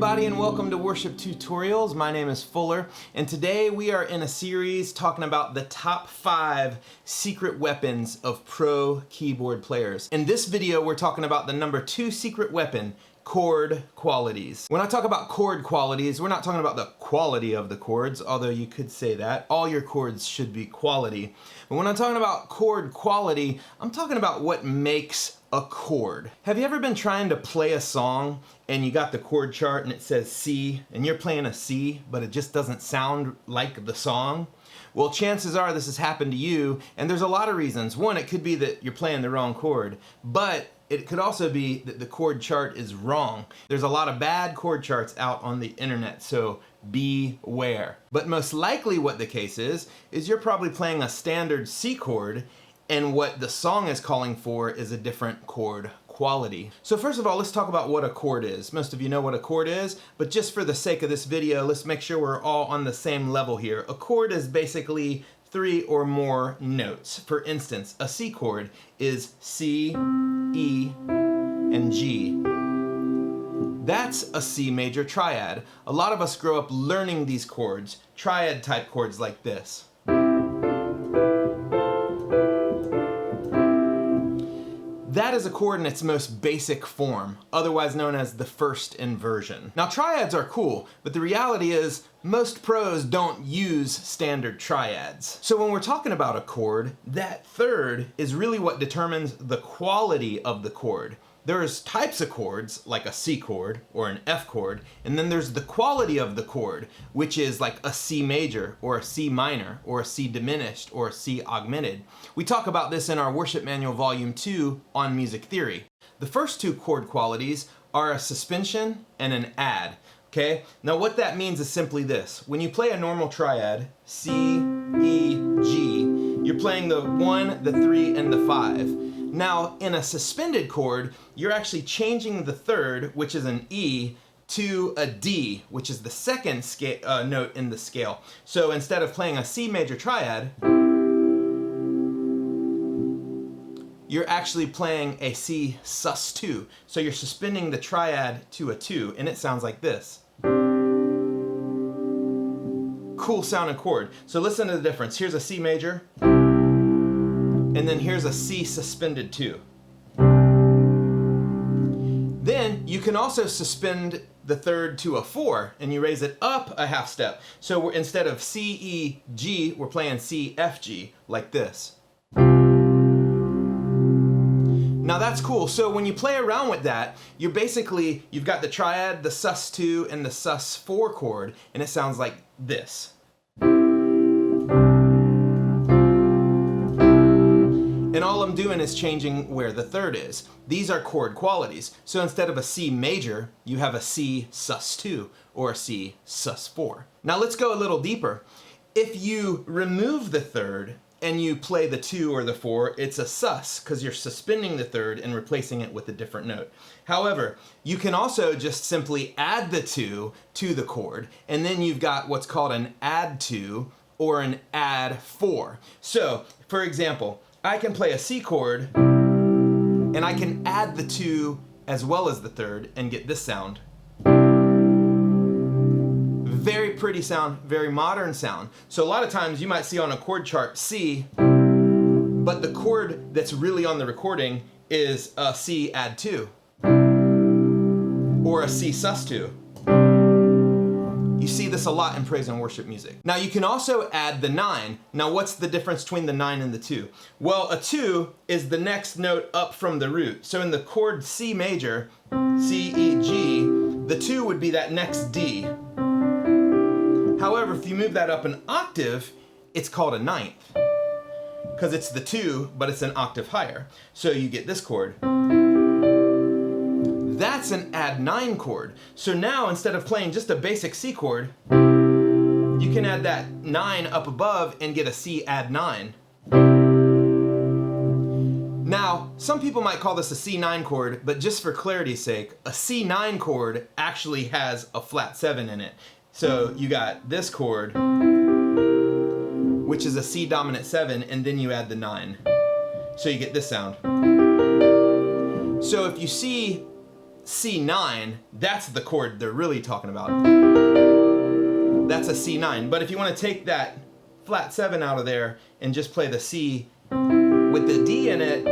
everybody and welcome to Worship Tutorials. My name is Fuller and today we are in a series talking about the top 5 secret weapons of pro keyboard players. In this video we're talking about the number 2 secret weapon, chord qualities. When I talk about chord qualities, we're not talking about the quality of the chords, although you could say that. All your chords should be quality. But when I'm talking about chord quality, I'm talking about what makes a chord. Have you ever been trying to play a song and you got the chord chart and it says C and you're playing a C, but it just doesn't sound like the song? Well, chances are this has happened to you, and there's a lot of reasons. One, it could be that you're playing the wrong chord, but it could also be that the chord chart is wrong. There's a lot of bad chord charts out on the internet, so beware. But most likely what the case is you're probably playing a standard C chord, and what the song is calling for is a different chord quality. So first of all, let's talk about what a chord is. Most of you know what a chord is, but just for the sake of this video, let's make sure we're all on the same level here. A chord is basically 3 or more notes. For instance, a C chord is C, E, and G. That's a C major triad. A lot of us grow up learning these chords, triad type chords like this. That is a chord in its most basic form, otherwise known as the first inversion. Now triads are cool, but the reality is most pros don't use standard triads. So when we're talking about a chord, that third is really what determines the quality of the chord. There's types of chords, like a C chord or an F chord, and then there's the quality of the chord, which is like a C major or a C minor or a C diminished or a C augmented. We talk about this in our Worship Manual Volume 2 on music theory. The first 2 chord qualities are a suspension and an add. Okay? Now what that means is simply this. When you play a normal triad, C, E, G, you're playing the 1, the 3, and the 5. Now, in a suspended chord, you're actually changing the third, which is an E, to a D, which is the second note in the scale. So instead of playing a C major triad, you're actually playing a C sus2. So you're suspending the triad to a 2, and it sounds like this. Cool sounding chord. So listen to the difference. Here's a C major, and then here's a C suspended 2. Then you can also suspend the third to a 4 and you raise it up a half step. So instead of C, E, G, we're playing C, F, G like this. Now that's cool. So when you play around with that, you've got the triad, the sus2, and the sus4 chord, and it sounds like this. And all I'm doing is changing where the third is. These are chord qualities. So instead of a C major, you have a C sus2 or a C sus4. Now let's go a little deeper. If you remove the third and you play the 2 or the 4, it's a sus because you're suspending the third and replacing it with a different note. However, you can also just simply add the 2 to the chord, and then you've got what's called an add 2 or an add 4. So, for example, I can play a C chord and I can add the 2 as well as the third and get this sound. Very pretty sound, very modern sound. So a lot of times you might see on a chord chart C, but the chord that's really on the recording is a C add 2 or a C sus2. You see this a lot in praise and worship music. Now you can also add the 9. Now what's the difference between the 9 and the 2? Well, a 2 is the next note up from the root. So in the chord C major, C, E, G, the 2 would be that next D. However, if you move that up an octave, it's called a 9th. Because it's the 2, but it's an octave higher. So you get this chord. That's an add 9 chord. So now instead of playing just a basic C chord, you can add that 9 up above and get a C add 9. Now, some people might call this a C9 chord, but just for clarity's sake, a C9 chord actually has a flat 7 in it. So you got this chord, which is a C dominant 7, and then you add the 9. So you get this sound. So if you see C9, that's the chord they're really talking about. That's a C9. But if you want to take that flat 7 out of there and just play the C with the D in it,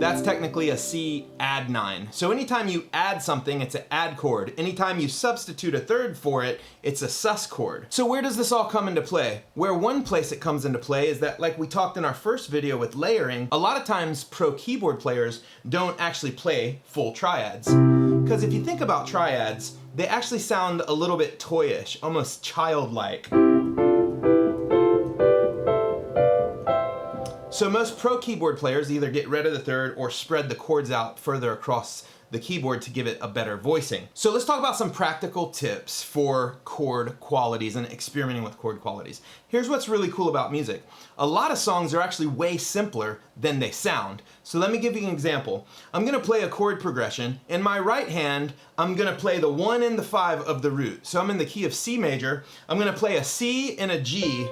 that's technically a C add 9. So anytime you add something, it's an add chord. Anytime you substitute a third for it, it's a sus chord. So where does this all come into play? Where one place it comes into play is that, like we talked in our first video with layering, a lot of times pro keyboard players don't actually play full triads. Because if you think about triads, they actually sound a little bit toyish, almost childlike. So most pro keyboard players either get rid of the third or spread the chords out further across the keyboard to give it a better voicing. So let's talk about some practical tips for chord qualities and experimenting with chord qualities. Here's what's really cool about music. A lot of songs are actually way simpler than they sound. So let me give you an example. I'm gonna play a chord progression. In my right hand, I'm gonna play the 1 and the 5 of the root. So I'm in the key of C major. I'm gonna play a C and a G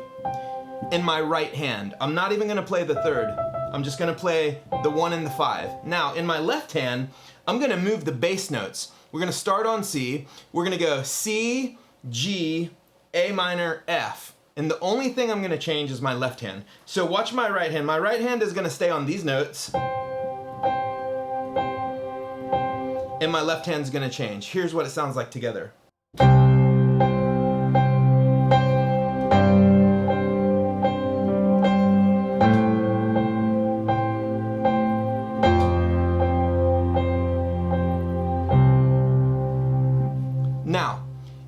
in my right hand. I'm not even gonna play the third. I'm just gonna play the 1 and the 5. Now, in my left hand, I'm gonna move the bass notes. We're gonna start on C. We're gonna go C, G, A minor, F. And the only thing I'm gonna change is my left hand. So watch my right hand. My right hand is gonna stay on these notes. And my left hand's gonna change. Here's what it sounds like together. Now,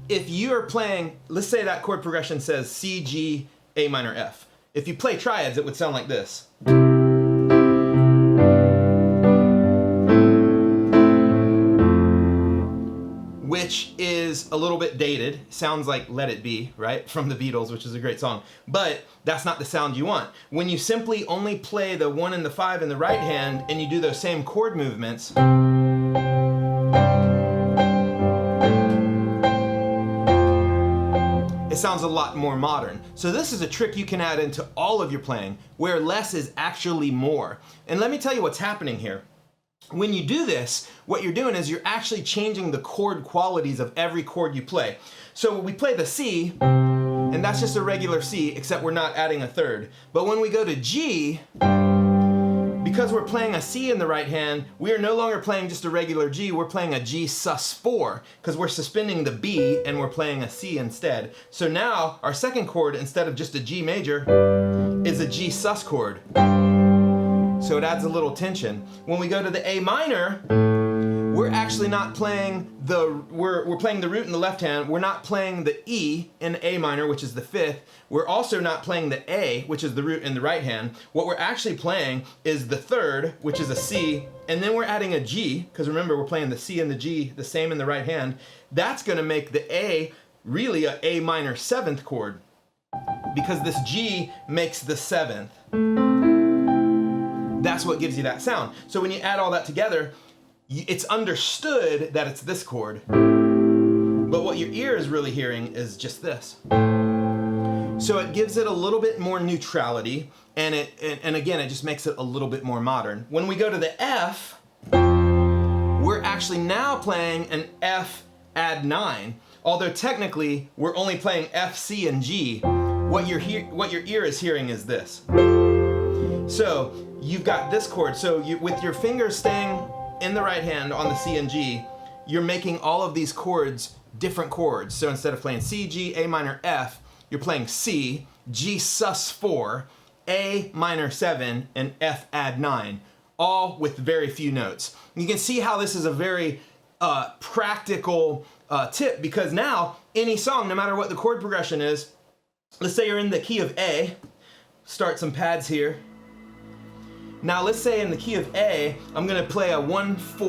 if you are playing, let's say that chord progression says C, G, A minor, F. If you play triads, it would sound like this. Which is a little bit dated. Sounds like Let It Be, right? From the Beatles, which is a great song. But that's not the sound you want. When you simply only play the 1 and the 5 in the right hand and you do those same chord movements, it sounds a lot more modern. So this is a trick you can add into all of your playing, where less is actually more. And let me tell you what's happening here. When you do this, what you're doing is you're actually changing the chord qualities of every chord you play. So we play the C, and that's just a regular C, except we're not adding a third. But when we go to G, because we're playing a C in the right hand, we are no longer playing just a regular G, we're playing a G sus4, because we're suspending the B and we're playing a C instead. So now our second chord, instead of just a G major, is a G sus chord. So it adds a little tension. When we go to the A minor, we're actually not playing we're playing the root in the left hand. We're not playing the E in A minor, which is the 5th. We're also not playing the A, which is the root in the right hand. What we're actually playing is the 3rd, which is a C, and then we're adding a G, because remember we're playing the C and the G the same in the right hand. That's gonna make the A really a A minor 7th chord, because this G makes the 7th. That's what gives you that sound. So when you add all that together, it's understood that it's this chord, but what your ear is really hearing is just this. So it gives it a little bit more neutrality, and again, it just makes it a little bit more modern. When we go to the F, we're actually now playing an F add 9, although technically we're only playing F, C, and G. What your ear is hearing is this. So you've got this chord. So with your fingers staying in the right hand on the C and G, you're making all of these chords different chords. So instead of playing C, G, A minor, F, you're playing C, G sus 4, A minor 7, and F add 9, all with very few notes. You can see how this is a very practical tip, because now any song, no matter what the chord progression is, let's say you're in the key of A, start some pads here. Now let's say in the key of A, I'm gonna play a 1-4,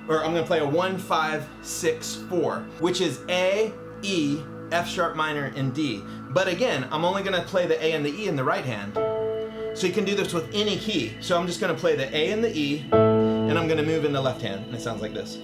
or I'm gonna play a 1-5-6-4, which is A, E, F sharp minor, and D. But again, I'm only gonna play the A and the E in the right hand. So you can do this with any key. So I'm just gonna play the A and the E, and I'm gonna move in the left hand, and it sounds like this.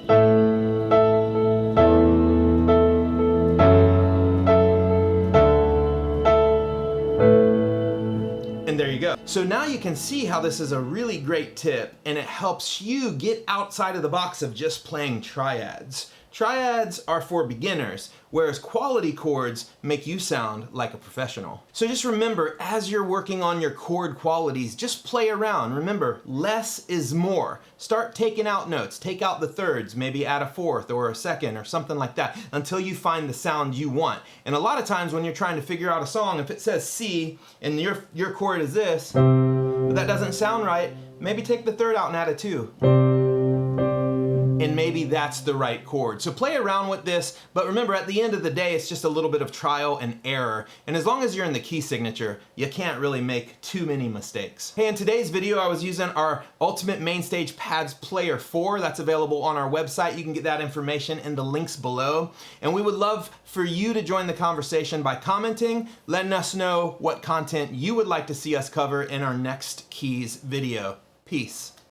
And there you go. So now you can see how this is a really great tip, and it helps you get outside of the box of just playing triads. Triads are for beginners, whereas quality chords make you sound like a professional. So just remember, as you're working on your chord qualities, just play around. Remember, less is more. Start taking out notes, take out the thirds, maybe add a fourth or a second or something like that until you find the sound you want. And a lot of times when you're trying to figure out a song, if it says C and your chord is this, but that doesn't sound right, maybe take the third out and add a two. And maybe that's the right chord. So play around with this, but remember, at the end of the day, it's just a little bit of trial and error. And as long as you're in the key signature, you can't really make too many mistakes. Hey, in today's video, I was using our Ultimate Mainstage Pads Player 4. That's available on our website. You can get that information in the links below. And we would love for you to join the conversation by commenting, letting us know what content you would like to see us cover in our next keys video. Peace.